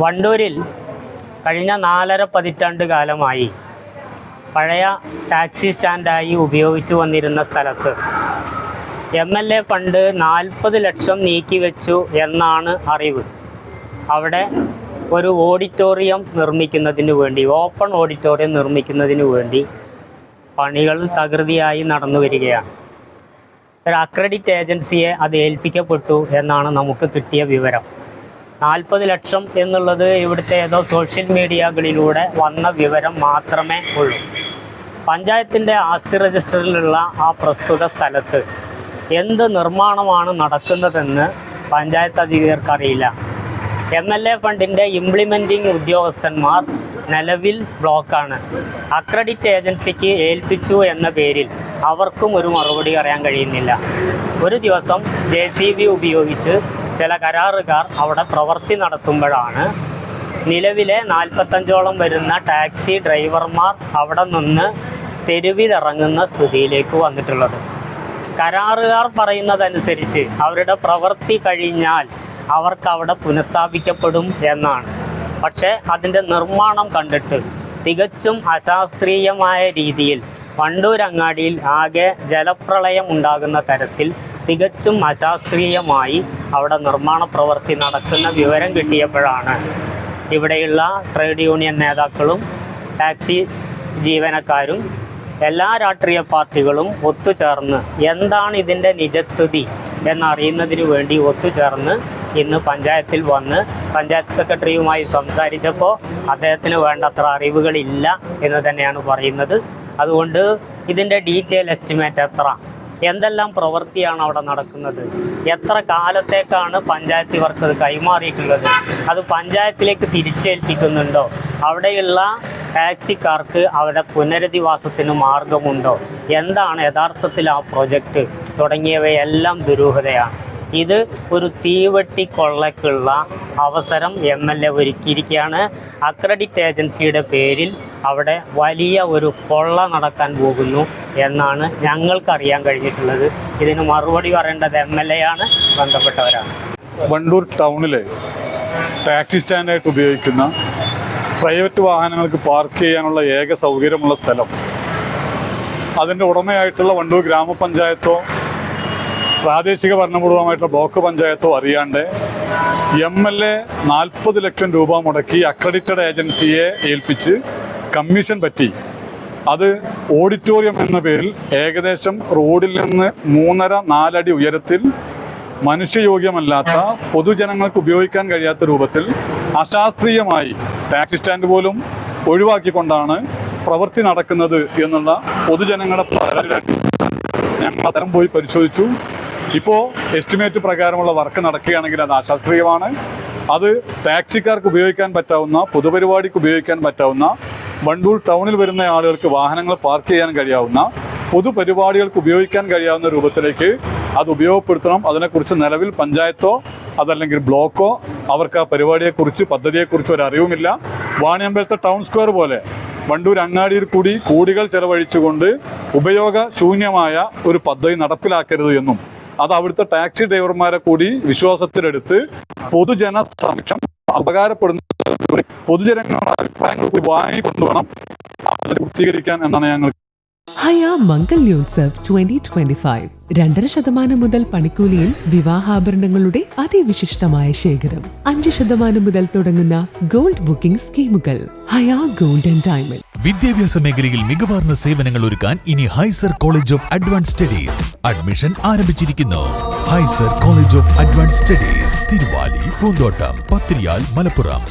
വണ്ടൂരിൽ കഴിഞ്ഞ 4.5 പതിറ്റാണ്ട് കാലമായി പഴയ ടാക്സി സ്റ്റാൻഡായി ഉപയോഗിച്ചു വന്നിരുന്ന സ്ഥലത്ത് MLA ഫണ്ട് 40 ലക്ഷം നീക്കിവെച്ചു എന്നാണ് അറിവ്. അവിടെ ഒരു ഓഡിറ്റോറിയം നിർമ്മിക്കുന്നതിന് വേണ്ടി, ഓപ്പൺ ഓഡിറ്റോറിയം നിർമ്മിക്കുന്നതിന് വേണ്ടി പണികൾ തകൃതിയായി നടന്നു വരികയാണ്. ഒരു അക്രഡിറ്റ് ഏജൻസിയെ അത് ഏൽപ്പിക്കപ്പെട്ടു എന്നാണ് നമുക്ക് കിട്ടിയ വിവരം. 40 ലക്ഷം എന്നുള്ളത് ഇവിടുത്തെ ഏതോ സോഷ്യൽ മീഡിയകളിലൂടെ വന്ന വിവരം മാത്രമേ ഉള്ളൂ. പഞ്ചായത്തിൻ്റെ ആസ്തി രജിസ്റ്ററിലുള്ള ആ പ്രസ്തുത സ്ഥലത്ത് എന്ത് നിർമ്മാണമാണ് നടക്കുന്നതെന്ന് പഞ്ചായത്ത് അധികൃതർക്കറിയില്ല. MLA ഫണ്ടിൻ്റെ ഇംപ്ലിമെൻറ്റിംഗ് ഉദ്യോഗസ്ഥന്മാർ നിലവിൽ ബ്ലോക്കാണ്. അക്രഡിറ്റ് ഏജൻസിക്ക് ഏൽപ്പിച്ചു എന്ന പേരിൽ അവർക്കും ഒരു മറുപടി അറിയാൻ കഴിയുന്നില്ല. ഒരു ദിവസം JCB ഉപയോഗിച്ച് ചില കരാറുകാർ അവിടെ പ്രവൃത്തി നടത്തുമ്പോഴാണ് നിലവിലെ 45ഓളം വരുന്ന ടാക്സി ഡ്രൈവർമാർ അവിടെ നിന്ന് തെരുവിലിറങ്ങുന്ന സ്ഥിതിയിലേക്ക് വന്നിട്ടുള്ളത്. കരാറുകാർ പറയുന്നതനുസരിച്ച് അവരുടെ പ്രവൃത്തി കഴിഞ്ഞാൽ അവർക്ക് അവിടെ പുനഃസ്ഥാപിക്കപ്പെടും എന്നാണ്. പക്ഷേ അതിൻ്റെ നിർമ്മാണം കണ്ടിട്ട് തികച്ചും അശാസ്ത്രീയമായ രീതിയിൽ വണ്ടൂർ അങ്ങാടിയിൽ ആകെ ജലപ്രളയം ഉണ്ടാകുന്ന തരത്തിൽ തികച്ചും അശാസ്ത്രീയമായി അവിടെ നിർമ്മാണ പ്രവൃത്തി നടക്കുന്ന വിവരം കിട്ടിയപ്പോഴാണ് ഇവിടെയുള്ള ട്രേഡ് യൂണിയൻ നേതാക്കളും ടാക്സി ജീവനക്കാരും എല്ലാ രാഷ്ട്രീയ പാർട്ടികളും ഒത്തുചേർന്ന് എന്താണ് ഇതിൻ്റെ നിജസ്ഥിതി എന്നറിയുന്നതിന് വേണ്ടി ഒത്തുചേർന്ന് ഇന്ന് പഞ്ചായത്തിൽ വന്ന് പഞ്ചായത്ത് സെക്രട്ടറിയുമായി സംസാരിച്ചപ്പോൾ അദ്ദേഹത്തിന് വേണ്ടത്ര അറിവുകളില്ല എന്ന് തന്നെയാണ് പറയുന്നത്. അതുകൊണ്ട് ഇതിൻ്റെ ഡീറ്റെയിൽ എസ്റ്റിമേറ്റ് എന്തെല്ലാം പ്രവൃത്തിയാണ് അവിടെ നടക്കുന്നത്, എത്ര കാലത്തേക്കാണ് പഞ്ചായത്ത് ഇവർക്ക് കൈമാറിയിട്ടുള്ളത്, അത് പഞ്ചായത്തിലേക്ക് തിരിച്ചേൽപ്പിക്കുന്നുണ്ടോ, അവിടെയുള്ള ടാക്സിക്കാർക്ക് അവരുടെ പുനരധിവാസത്തിന് മാർഗമുണ്ടോ, എന്താണ് യഥാർത്ഥത്തിൽ ആ പ്രൊജക്റ്റ് തുടങ്ങിയവയെല്ലാം ദുരൂഹതയാണ്. ഇത് ഒരു തീവെട്ടിക്കൊള്ളയ്ക്കുള്ള അവസരം MLA ഒരുക്കിയിരിക്കുകയാണ്. അക്രഡിറ്റ് ഏജൻസിയുടെ പേരിൽ അവിടെ വലിയ ഒരു കൊള്ള നടക്കാൻ പോകുന്നു എന്നാണ് ഞങ്ങൾക്കറിയാൻ കഴിഞ്ഞിട്ടുള്ളത്. ഇതിന് മറുപടി പറയേണ്ടത് MLA ആണ്, ബന്ധപ്പെട്ടവരാണ്. വണ്ടൂർ ടൗണിലെ ടാക്സി സ്റ്റാൻഡായിട്ട് ഉപയോഗിക്കുന്ന പ്രൈവറ്റ് വാഹനങ്ങൾക്ക് പാർക്ക് ചെയ്യാനുള്ള ഏക സൗകര്യമുള്ള സ്ഥലം അതിൻ്റെ ഉടമയായിട്ടുള്ള വണ്ടൂർ ഗ്രാമപഞ്ചായത്തോ പ്രാദേശിക ഭരണകൂടമായിട്ടുള്ള ബ്ലോക്ക് പഞ്ചായത്തോ അറിയാണ്ട് MLA 40 ലക്ഷം രൂപ മുടക്കി അക്രഡിറ്റഡ് ഏജൻസിയെ ഏൽപ്പിച്ച് കമ്മീഷൻ പറ്റി അത് ഓഡിറ്റോറിയം എന്ന പേരിൽ ഏകദേശം റോഡിൽ നിന്ന് 3.5-4 അടി ഉയരത്തിൽ മനുഷ്യയോഗ്യമല്ലാത്ത പൊതുജനങ്ങൾക്ക് ഉപയോഗിക്കാൻ കഴിയാത്ത രൂപത്തിൽ അശാസ്ത്രീയമായി ടാക്സി സ്റ്റാൻഡ് പോലും ഒഴിവാക്കിക്കൊണ്ടാണ് പ്രവൃത്തി നടക്കുന്നത് എന്നുള്ള പൊതുജനങ്ങളുടെ പരാതി ഞങ്ങൾ അത്തരം പോയി പരിശോധിച്ചു. ഇപ്പോൾ എസ്റ്റിമേറ്റ് പ്രകാരമുള്ള വർക്ക് നടക്കുകയാണെങ്കിൽ അത് അശാസ്ത്രീയമാണ്. അത് ടാക്സിക്കാർക്ക് ഉപയോഗിക്കാൻ പറ്റാവുന്ന, പൊതുപരിപാടിക്ക് ഉപയോഗിക്കാൻ പറ്റാവുന്ന, വണ്ടൂർ ടൗണിൽ വരുന്ന ആളുകൾക്ക് വാഹനങ്ങൾ പാർക്ക് ചെയ്യാൻ കഴിയാവുന്ന, പൊതുപരിപാടികൾക്ക് ഉപയോഗിക്കാൻ കഴിയാവുന്ന രൂപത്തിലേക്ക് അത് ഉപയോഗപ്പെടുത്തണം. അതിനെക്കുറിച്ച് നിലവിൽ പഞ്ചായത്തോ അതല്ലെങ്കിൽ ബ്ലോക്കോ അവർക്ക് ആ പരിപാടിയെക്കുറിച്ച്, പദ്ധതിയെക്കുറിച്ച് ഒരു അറിവുമില്ല. വാണിയമ്പലത്തെ ടൗൺ സ്ക്വയർ പോലെ വണ്ടൂർ അങ്ങാടിയിൽ കൂടി കോടികൾ ചെലവഴിച്ചുകൊണ്ട് ഉപയോഗശൂന്യമായ ഒരു പദ്ധതി നടപ്പിലാക്കരുത് എന്നും അത് അവിടുത്തെ ടാക്സി ഡ്രൈവർമാരെ കൂടി വിശ്വാസത്തിലെടുത്ത് പൊതുജന സമക്ഷം ഉപകാരപ്പെടുന്ന പൊതുജനങ്ങളുടെ അഭിപ്രായങ്ങൾ കൂടി വാങ്ങിക്കൊണ്ടുവേണം അത് പൂർത്തീകരിക്കാൻ എന്നാണ് ഞങ്ങൾ. ഹയ മംഗല്യോത്സവ് 2025 2.5% മുതൽ പണിക്കൂലിയിൽ വിവാഹാഭരണങ്ങളുടെ അതിവിശിഷ്ടമായ ശേഖരം, 5% മുതൽ തുടങ്ങുന്ന ഗോൾഡ് ബുക്കിംഗ് സ്കീമുകൾ. Haya gold and diamond. വിദ്യാഭ്യാസ മേഖലയിൽ മികവാർന്ന സേവനങ്ങൾ ഒരുക്കാൻ ഇനി Hyser college of advance studies admission ആരംഭിച്ചിരിക്കുന്നു. Hyser college of advance studies Thiruvali, Poonthottam, Pathiriyal, Malappuram.